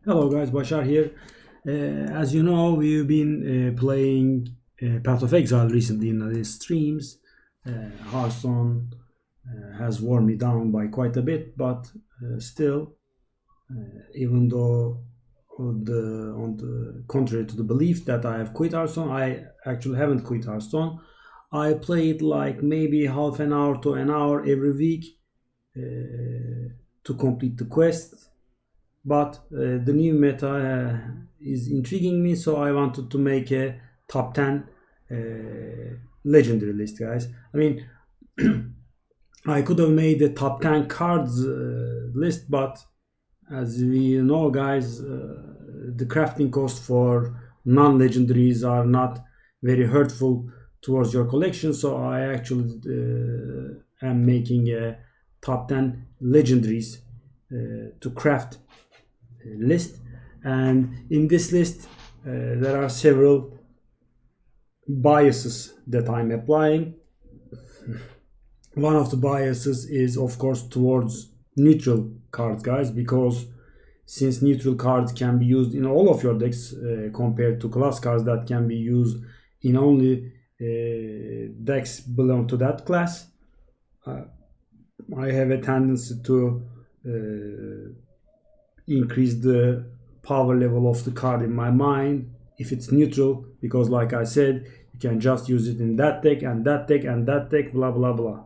Hello guys, Bashar here. As you know, we've been playing Path of Exile recently in the streams. Hearthstone has worn me down by quite a bit, but still, even though on the contrary to the belief that I have quit Hearthstone, I actually haven't quit Hearthstone. I play it like maybe half an hour to an hour every week to complete the quest, but the new meta is intriguing me, so I wanted to make a top 10 legendary list, guys. I mean, I could have made a top 10 cards list, but as we know, guys, the crafting cost for non-legendaries are not very hurtful towards your collection, so I actually am making a top 10 legendaries to craft list. And in this list there are several biases that I'm applying. One of the biases is of course towards neutral cards, guys, because since neutral cards can be used in all of your decks compared to class cards that can be used in only decks belong to that class, I have a tendency to increase the power level of the card in my mind if it's neutral, because like I said, you can just use it in that deck and that deck and that deck, blah blah blah.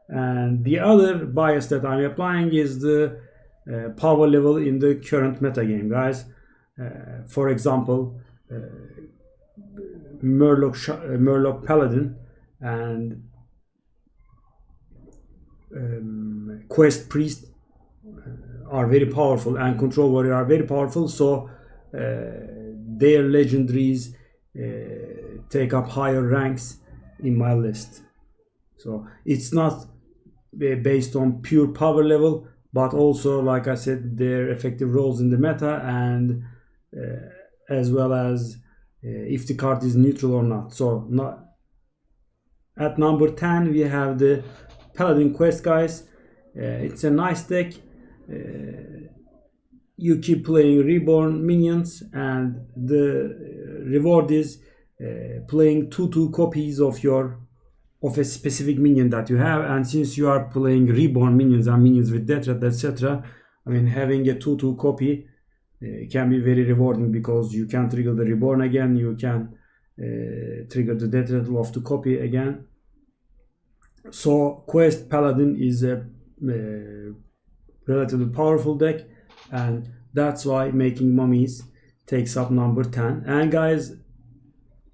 And the other bias that I'm applying is the power level in the current meta game, guys. For example, Murloc Paladin and Quest Priest are very powerful, and Control Warrior are very powerful, so their legendaries take up higher ranks in my list. So it's not based on pure power level, but also, like I said, their effective roles in the meta, and as well as if the card is neutral or not. So at number 10 we have the Paladin Quest, guys. It's a nice deck. You keep playing reborn minions, and the reward is playing 2 copies of a specific minion that you have. And since you are playing reborn minions and minions with death threat, etc., I mean, having a 2 copy can be very rewarding, because you can trigger the reborn again, you can trigger the death rattle of the copy again. So Quest Paladin is a relatively powerful deck, and that's why Making Mummies takes up number 10. And guys,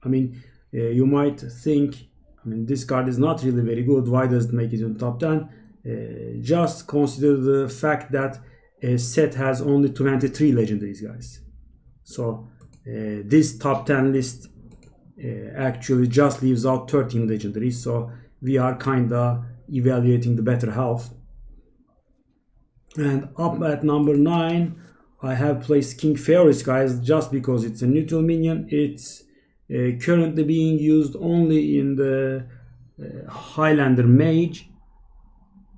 I mean, you might think, I mean, this card is not really very good, why does it make it in top 10? Just consider the fact that a set has only 23 legendaries, guys. So this top 10 list actually just leaves out 13 legendaries, so we are kinda evaluating the better half. And up at number 9 I have placed King Feroz, guys, just because it's a neutral minion. It's currently being used only in the Highlander Mage,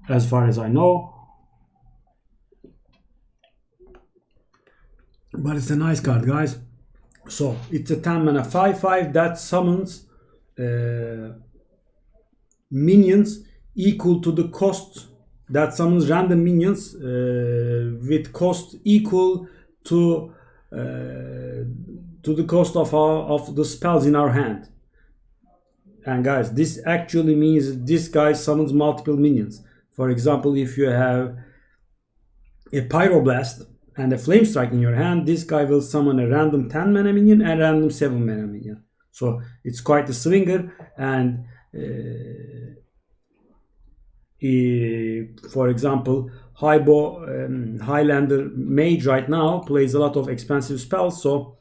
as far as I know, but it's a nice card, guys. So it's a 10 mana 5/5 that summons minions equal to the cost, that summons random minions with cost equal to the cost of the spells in our hand. And guys, this actually means this guy summons multiple minions. For example, if you have a Pyroblast and a Flame Strike in your hand, this guy will summon a random 10 mana minion and a random 7 mana minion. So it's quite a swinger. And for example, Highlander Mage right now plays a lot of expensive spells, so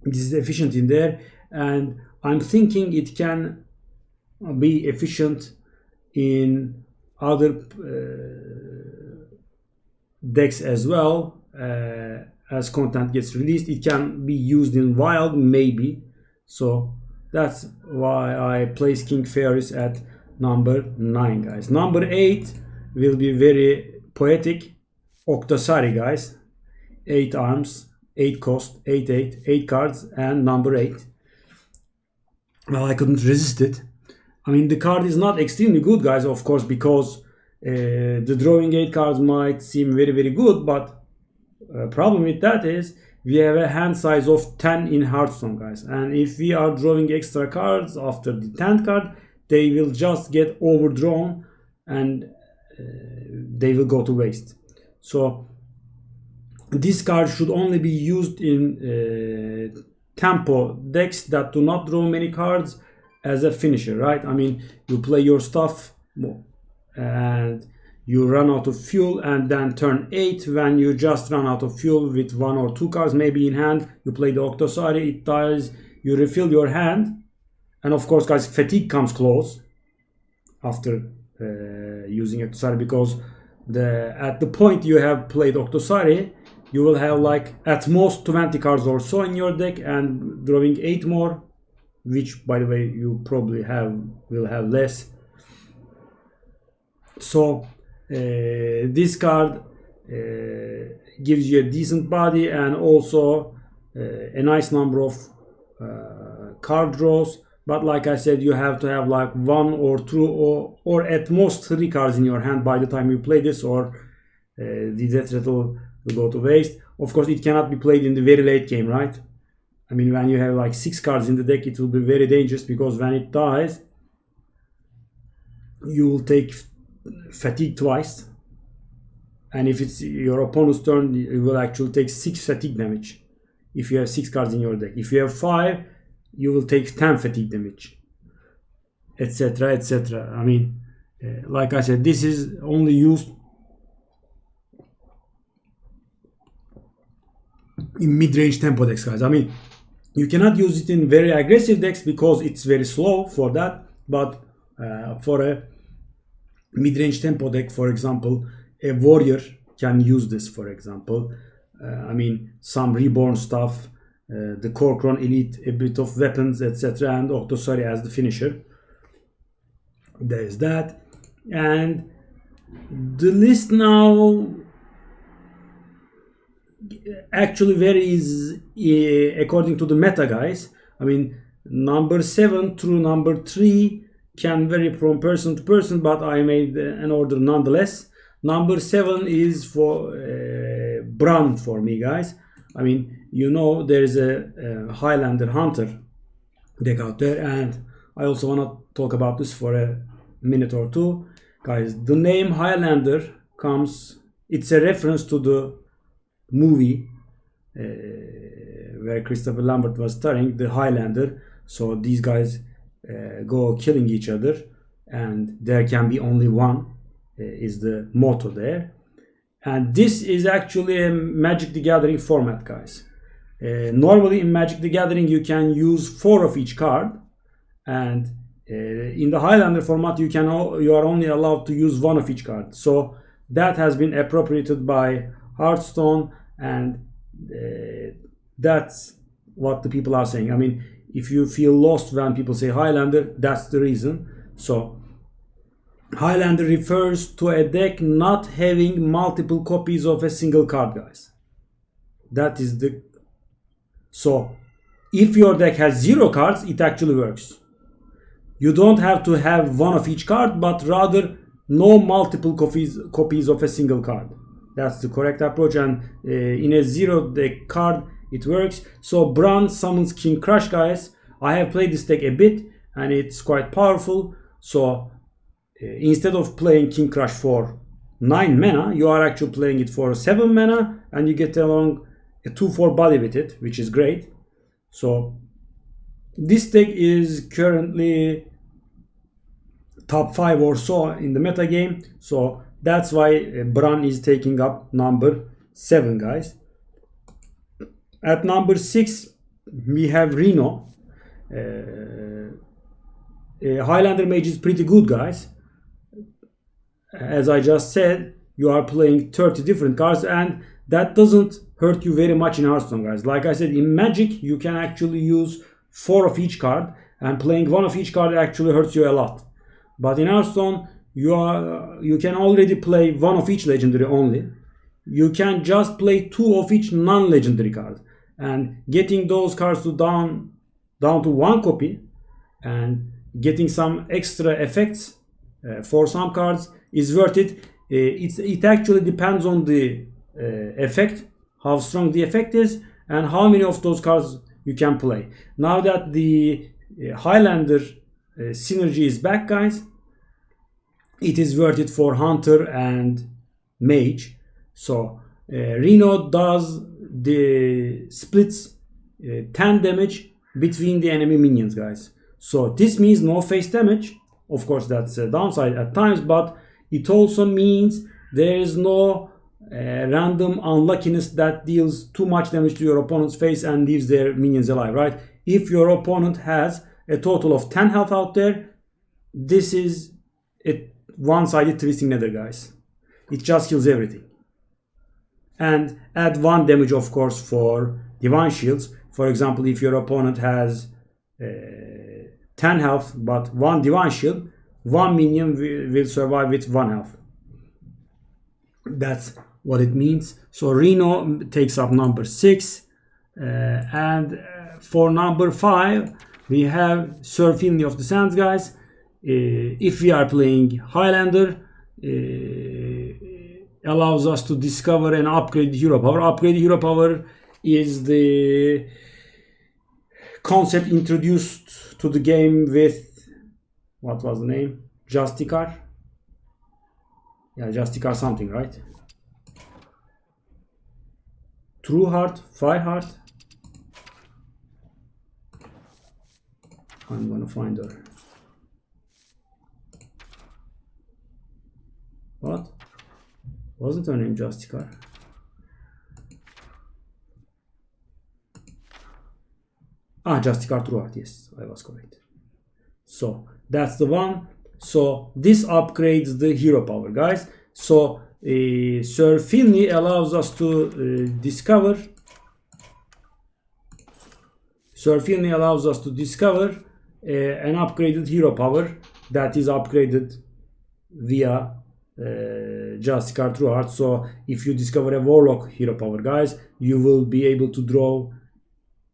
this is efficient in there. And I'm thinking it can be efficient in other decks as well. As content gets released, it can be used in wild, maybe. So that's why I place King Feroz at number 9, guys. Number 8 will be very poetic. Octosari, guys. 8 arms, 8 cost, 8 cards, and number 8. Well, I couldn't resist it. I mean, the card is not extremely good, guys, of course, because the drawing 8 cards might seem very, very good, but problem with that is we have a hand size of 10 in Hearthstone, guys, and if we are drawing extra cards after the 10th card, they will just get overdrawn and they will go to waste. So this card should only be used in tempo decks that do not draw many cards as a finisher, right? I mean, you play your stuff and you run out of fuel, and then turn 8, when you just run out of fuel with 1 or 2 cards maybe in hand, you play the Octosari, it dies, you refill your hand, and of course, guys, fatigue comes close after using Octosari, because at the point you have played Octosari, you will have like at most 20 cards or so in your deck, and drawing 8 more, which by the way you probably will have less. So this card gives you a decent body and also a nice number of card draws, but like I said, you have to have like 1 or 2 or at most 3 cards in your hand by the time you play this, or the death rattle will go to waste. Of course, it cannot be played in the very late game, right? I mean, when you have like 6 cards in the deck, it will be very dangerous, because when it dies, you will take fatigue twice, and if it's your opponent's turn, you will actually take 6 fatigue damage if you have 6 cards in your deck. If you have 5, you will take 10 fatigue damage, etc, etc. I mean, like I said, this is only used in mid-range tempo decks, guys. I mean, you cannot use it in very aggressive decks because it's very slow for that, but for a mid-range tempo deck, for example, a warrior can use this, for example. I mean, some reborn stuff, the Corcoran Elite, a bit of weapons, etc, and Octosari as the finisher. There's that. And the list now actually varies according to the meta, guys. I mean, number 7 through number 3 can vary from person to person, but I made an order nonetheless. Number 7 is for Bran for me, guys. I mean, you know, there is a Highlander Hunter deck out there, and I also want to talk about this for a minute or two. Guys, the name Highlander it's a reference to the movie where Christopher Lambert was starring, the Highlander. So these guys go killing each other, and there can be only one is the motto there. And this is actually a Magic the Gathering format, guys. Normally in Magic the Gathering you can use 4 of each card, and in the Highlander format you are only allowed to use 1 of each card. So that has been appropriated by Hearthstone, and that's what the people are saying. I mean, if you feel lost when people say Highlander, that's the reason. So Highlander refers to a deck not having multiple copies of a single card, guys. That is the... So if your deck has 0 cards, it actually works. You don't have to have 1 of each card, but rather no multiple copies of a single card. That's the correct approach, and in a 0 deck card it works. So Bran summons King Crush, guys. I have played this deck a bit and it's quite powerful. So instead of playing King Crush for 9 mana, you are actually playing it for 7 mana, and you get along a 2/4 body with it, which is great. So this deck is currently top 5 or so in the meta game. So that's why Bran is taking up number 7, guys. At number 6 we have Reno. Highlander Mage is pretty good, guys. As I just said, you are playing 30 different cards, and that doesn't hurt you very much in Hearthstone, guys. Like I said, in Magic you can actually use 4 of each card, and playing 1 of each card actually hurts you a lot. But in Hearthstone you can already play 1 of each legendary only, you can just play 2 of each non-legendary card, and getting those cards to down to 1 copy and getting some extra effects for some cards is worth it. It actually depends on the effect, how strong the effect is, and how many of those cards you can play. Now that the Highlander synergy is back, guys, it is worth it for Hunter and Mage. So Reno does the splits 10 damage between the enemy minions, guys. So this means no face damage. Of course, that's a downside at times, but it also means there is no random unluckiness that deals too much damage to your opponent's face and leaves their minions alive, right? If your opponent has a total of 10 health out there, this is a one-sided twisting nether, guys. It just kills everything. And add 1 damage, of course, for divine shields. For example, if your opponent has 10 health but 1 divine shield, 1 minion will survive with 1 health. That's what it means. So Reno takes up number 6, and for number 5 we have Sir Finley of the Sands, guys. If we are playing Highlander, allows us to discover and upgrade hero power. Upgrade hero power is the concept introduced to the game with, what was the name? Justicar? Yeah, Justicar something, right? True Heart, Fire Heart. I'm gonna find her. What? Wasn't her name Justicar? Ah, Justicar True Heart, yes, I was correct. So that's the one. So this upgrades the hero power, guys. So Sir Finley allows us to discover. Sir Finley allows us to discover an upgraded hero power that is upgraded via Justicar True Heart. So if you discover a Warlock hero power, guys, you will be able to draw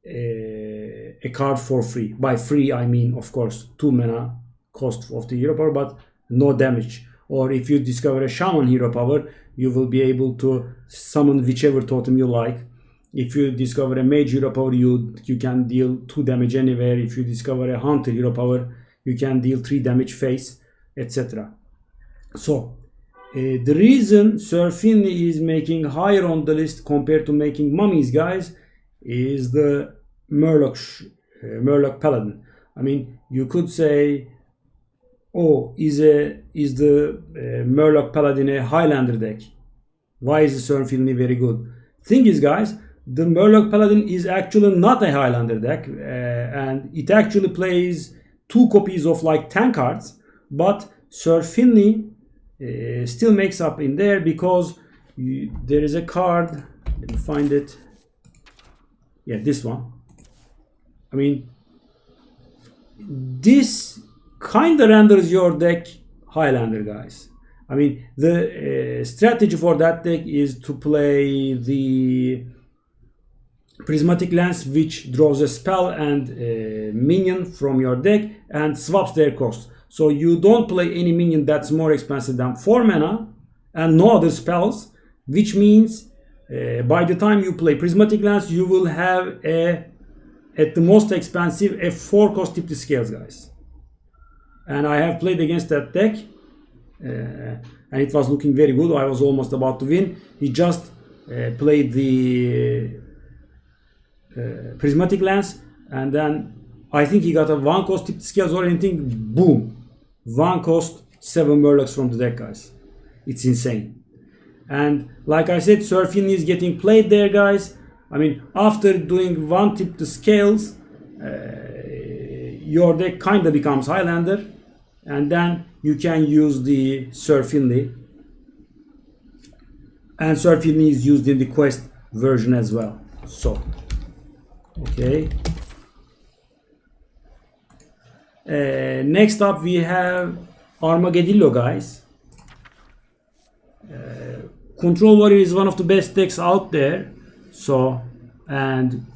a card for free. By free, I mean, of course, 2 mana cost of the hero power, but no damage. Or if you discover a Shaman hero power, you will be able to summon whichever totem you like. If you discover a Mage hero power, you can deal 2 damage anywhere. If you discover a Hunter hero power, you can deal 3 damage face, etc. So the reason Sir Finley is making higher on the list compared to making mummies, guys, is the Murloc Paladin. I mean, you could say, oh, is the Murloc Paladin a Highlander deck? Why is the Sir Finley very good? Thing is, guys, the Murloc Paladin is actually not a Highlander deck, and it actually plays 2 copies of like 10 cards, but Sir Finley still makes up in there because there is a card, let me find it, yeah, this one. I mean, this kind of renders your deck Highlander, guys. I mean, the strategy for that deck is to play the Prismatic Lens, which draws a spell and a minion from your deck and swaps their cost. So you don't play any minion that's more expensive than 4 mana and no other spells, which means by the time you play Prismatic Lens, you will have at the most expensive, a 4 cost tip the scales, guys. And I have played against that deck, and it was looking very good. I was almost about to win. He just played the Prismatic Lens, and then I think he got a 1 cost tip the scales or anything. Boom, 1 cost 7 Murlocs from the deck, guys. It's insane. And like I said, Sir Finley is getting played there, guys. I mean, after doing 1 tip the scales, your deck kind of becomes Highlander, and then you can use the Sir Finley. And Sir Finley is used in the quest version as well. So, okay. Next up we have Armageddillo, guys. Control Warrior is one of the best decks out there. So, and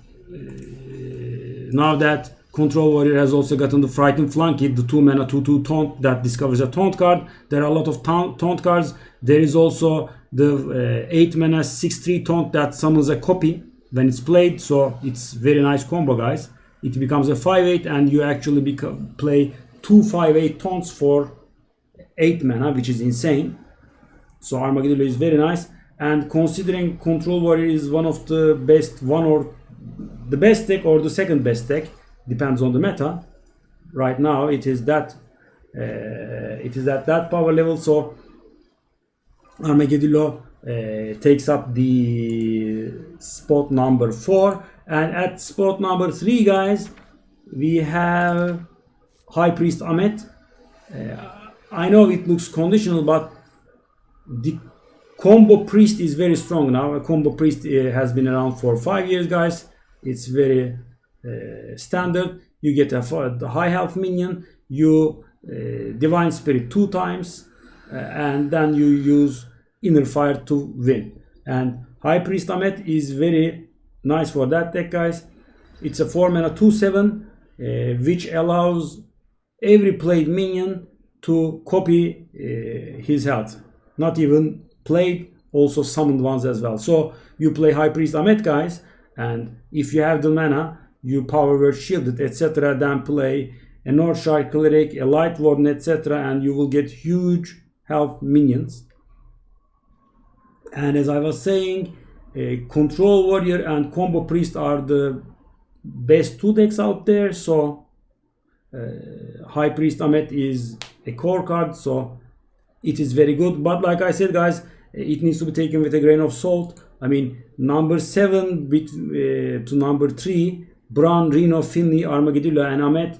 now that Control Warrior has also gotten the Frightened Flunky, the 2-mana 2/2 taunt that discovers a taunt card. There are a lot of taunt cards. There is also the 8-mana 6/3 taunt that summons a copy when it's played. So it's very nice combo, guys. It becomes a 5/8 and you actually play 2 5/8 taunts for 8 mana, which is insane. So Armadillo is very nice. And considering Control Warrior is one of the best, one or the best deck or the second best deck, depends on the meta. Right now it is that at that power level. So Armadillo takes up the spot number 4, and at spot number 3, guys, we have High Priest Ahmet. I know it looks conditional, but the combo priest is very strong now. A combo priest has been around for 5 years, guys. It's very standard. You get a high health minion, you divine spirit 2 times, and then you use inner fire to win. And High Priest Ahmet is very nice for that deck, guys. It's a 4-mana 2/7, which allows every played minion to copy his health. Not even played, also summoned ones as well. So you play High Priest Ahmet, guys, and if you have the mana, you power word shielded, etc., then play a Northshire Cleric, a Light Warden, etc., and you will get huge health minions. And as I was saying, Control Warrior and Combo Priest are the best 2 decks out there. So High Priest Ahmet is a core card, so it is very good. But like I said, guys, it needs to be taken with a grain of salt. I mean, number 7 to number 3, Bran, Reno, Finley, Armadillo, and Ahmet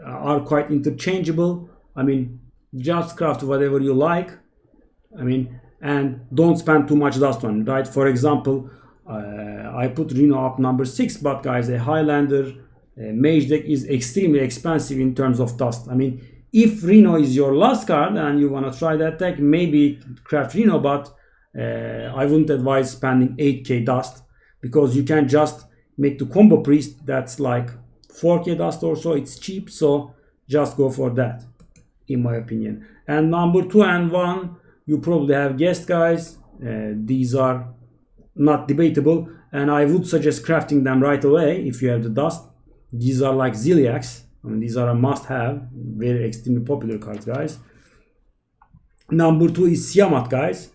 are quite interchangeable. I mean, just craft whatever you like. I mean, and don't spend too much dust on it, right? For example, I put Reno up number 6, but guys, a Highlander mage deck is extremely expensive in terms of dust. I mean, if Reno is your last card and you want to try that deck, maybe craft Reno, but I wouldn't advise spending 8k dust, because you can just make the combo priest that's like 4k dust or so. It's cheap, so just go for that, in my opinion. And number 2 and 1, you probably have guessed, guys. These are not debatable, and I would suggest crafting them right away if you have the dust. These are like Ziliacs. I mean, these are a must-have, very extremely popular cards, guys. Number 2 is Siamat, guys.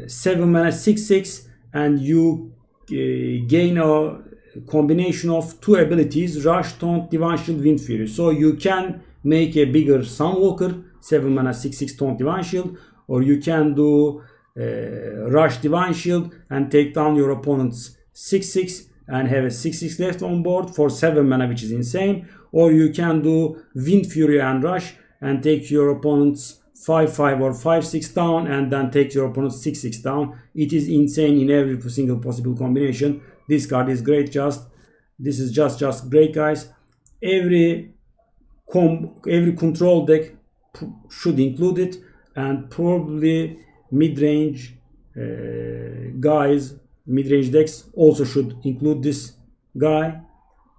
7 mana 6/6, and you gain a combination of 2 abilities: Rush, Taunt, Divine Shield, Wind Fury. So you can make a bigger Sunwalker, 7 mana 6/6 Taunt, Divine Shield, or you can do Rush, Divine Shield, and take down your opponent's 6/6 and have a 6/6 left on board for 7 mana, which is insane. Or you can do Wind Fury and Rush and take your opponent's 5/5 or 5/6 down, and then take your opponent's 6/6 down. It is insane in every single possible combination. This card is great. This is just great, guys. Every control deck should include it, and probably mid-range mid-range decks also should include this guy.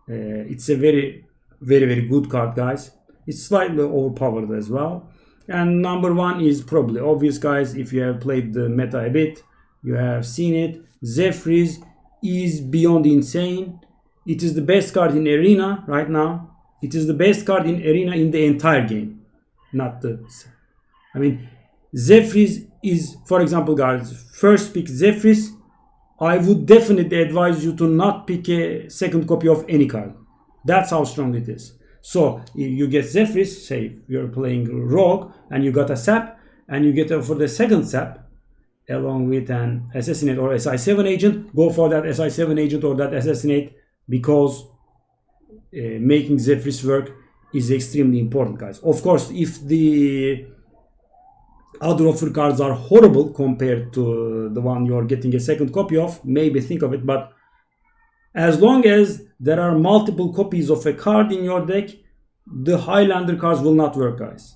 It's a very good card, guys. It's slightly overpowered as well. And number 1 is probably obvious, guys. If you have played the meta a bit, you have seen it. Zephyrs is beyond insane. It is the best card in Arena right now. It is the best card in Arena in the entire game. I mean, Zephyrs is, for example, guys, first pick Zephyrs. I would definitely advise you to not pick a second copy of any card. That's how strong it is. So you get Zephyrs, say you're playing Rogue, and you got a sap, and you get for the second sap along with an Assassinate or SI7 agent. Go for that SI7 agent or that Assassinate, because making Zephyrs work is extremely important, guys. Of course, if the other offer cards are horrible compared to the one you're getting a second copy of, maybe think of it. But as long as there are multiple copies of a card in your deck, the Highlander cards will not work, guys.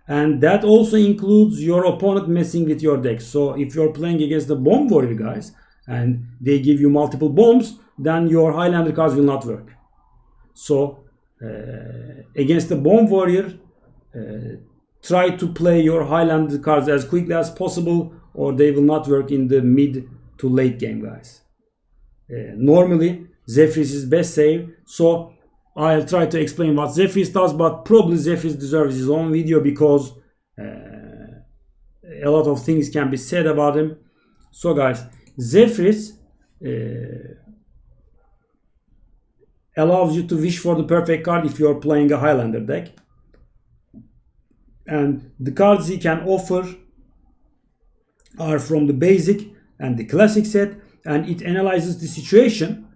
And that also includes your opponent messing with your deck. So if you're playing against the bomb warrior guys and they give you multiple bombs, then your Highlander cards will not work. So against the bomb warrior, try to play your Highlander cards as quickly as possible, or they will not work in the mid to late game guys. Normally Zephrys is best save, so I'll try to explain what Zephrys does, but probably Zephrys deserves his own video because a lot of things can be said about him. So guys, Zephrys allows you to wish for the perfect card if you're playing a Highlander deck. And the cards he can offer are from the basic and the classic set, and it analyzes the situation.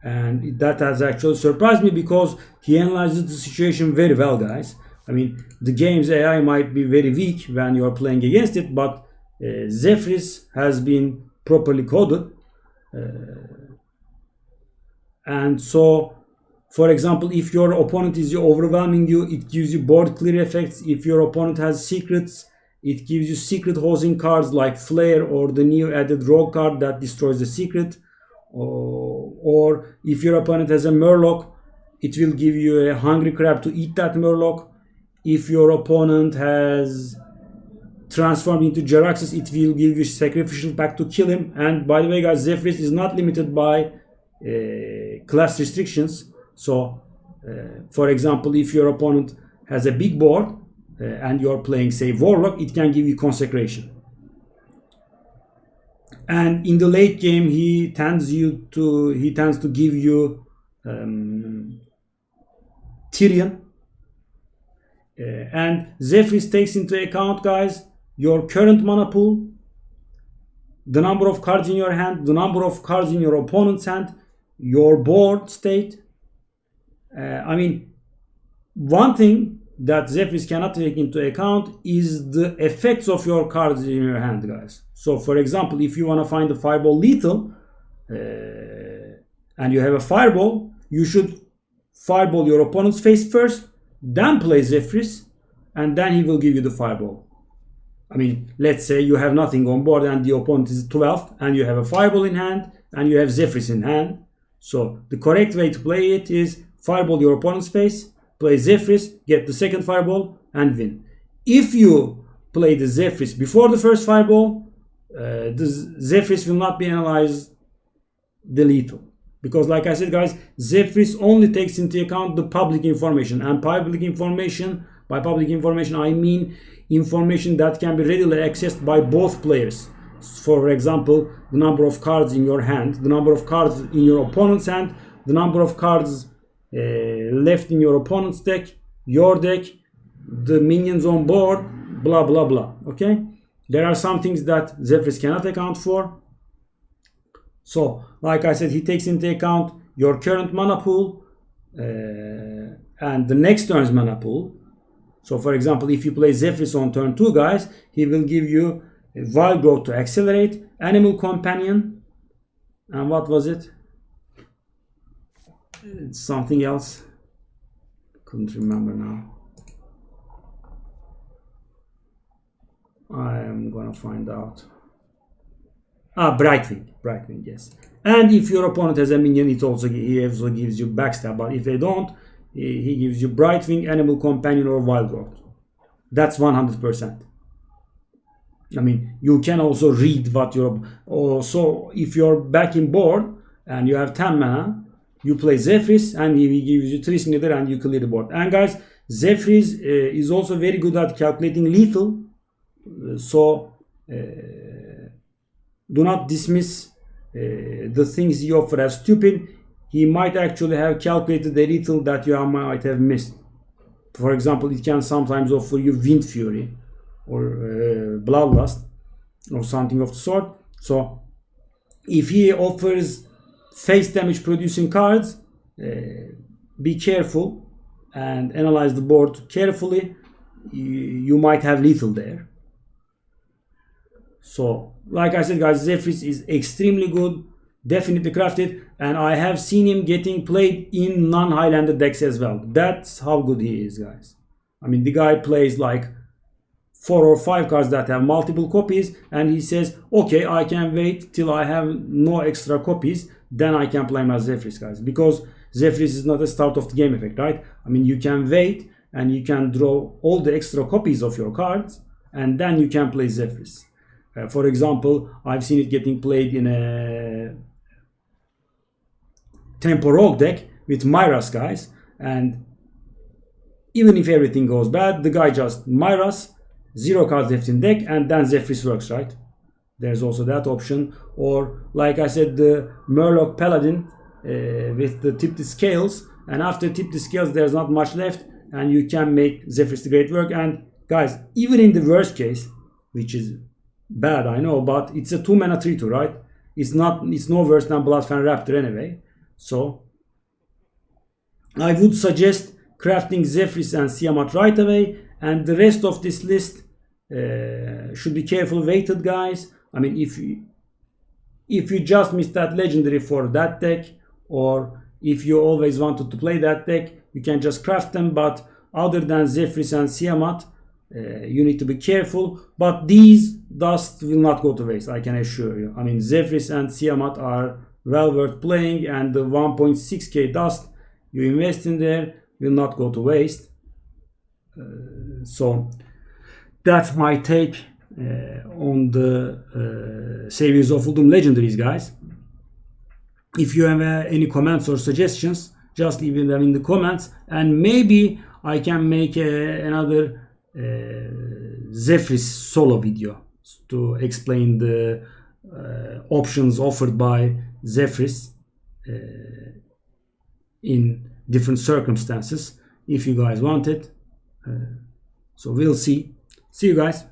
And that has actually surprised me because he analyzes the situation very well guys. I mean, the game's AI might be very weak when you're playing against it, but Zephrys has been properly coded. And so, for example, if your opponent is overwhelming you, it gives you board clear effects. If your opponent has secrets, it gives you secret hosing cards like Flare or the new added rogue card that destroys the secret. Or if your opponent has a Murloc, it will give you a hungry crab to eat that Murloc. If your opponent has transformed into Jaraxxus, it will give you sacrificial pact to kill him. And by the way guys, Zephrys is not limited by class restrictions. So for example, if your opponent has a big board and you're playing say Warlock, it can give you Consecration. And in the late game, he tends to give you Tyrion. And Zephrys takes into account, guys, your current mana pool, the number of cards in your hand, the number of cards in your opponent's hand, your board state. I mean, one thing that Zephrys cannot take into account is the effects of your cards in your hand, guys. So for example, if you want to find the fireball lethal and you have a fireball, you should fireball your opponent's face first, then play Zephrys, and then he will give you the fireball. I mean, let's say you have nothing on board and the opponent is 12 and you have a fireball in hand and you have Zephrys in hand. So the correct way to play it is fireball your opponent's face, play Zephrys, get the second fireball and win. If you play the Zephrys before the first fireball, the Zephrys will not be analyzed the lethal. Because like I said guys, Zephrys only takes into account the public information. And public information, by public information I mean information that can be readily accessed by both players. For example, the number of cards in your hand, the number of cards in your opponent's hand, the number of cards left in your opponent's deck, your deck, the minions on board, blah blah blah. Okay, there are some things that Zephrys cannot account for. So like I said, he takes into account your current mana pool and the next turn's mana pool. So for example, if you play Zephrys on turn 2 guys, he will give you Wild Growth to accelerate, Animal Companion, and what was it? It's something else. Couldn't remember now. I am gonna find out. Brightwing, yes. And if your opponent has a minion, he also gives you Backstab. But if they don't, he gives you Brightwing, Animal Companion, or Wild Growth. That's 100%. I mean, you can also read what your. So if you're back in board and you have 10 mana, you play Zephrys and he gives you 3 signature and you clear the board. And guys, Zephrys is also very good at calculating lethal. So do not dismiss the things he offers as stupid. He might actually have calculated the lethal that you might have missed. For example, it can sometimes offer you Wind Fury or Bloodlust or something of the sort. So if he offers face damage producing cards, be careful and analyze the board carefully. You might have lethal there. So like I said guys, Zephrys is extremely good, definitely crafted, and I have seen him getting played in non-Highlander decks as well. That's how good he is guys. I mean, the guy plays like 4 or 5 cards that have multiple copies, and he says, okay, I can wait till I have no extra copies, then I can play my Zephrys, guys, because Zephrys is not a start of the game effect, right? I mean, you can wait and you can draw all the extra copies of your cards, and then you can play Zephrys. For example, I've seen it getting played in a Tempo Rogue deck with Myras, guys, and even if everything goes bad, the guy just Myras, 0 cards left in deck, and then Zephrys works, right? There's also that option. Or, like I said, the Murloc Paladin with the tipped scales, and after tipped scales there's not much left, and you can make Zephrys the Great work. And guys, even in the worst case, which is bad, I know, but it's a 2 mana 3/2, right? It's no worse than Bloodfen Raptor anyway. So I would suggest crafting Zephrys and Tiamat right away, and the rest of this list should be careful weighted, guys. I mean, if you just missed that legendary for that deck, or if you always wanted to play that deck, you can just craft them. But other than Zephrys and Tiamat, you need to be careful. But these dusts will not go to waste, I can assure you. I mean, Zephrys and Tiamat are well worth playing, and the 1.6k dust you invest in there will not go to waste. So that's my take on the Saviors of Uldum Legendaries, guys. If you have any comments or suggestions, just leave them in the comments, and maybe I can make another Zephrys solo video to explain the options offered by Zephrys in different circumstances, if you guys want it. So we'll see you guys.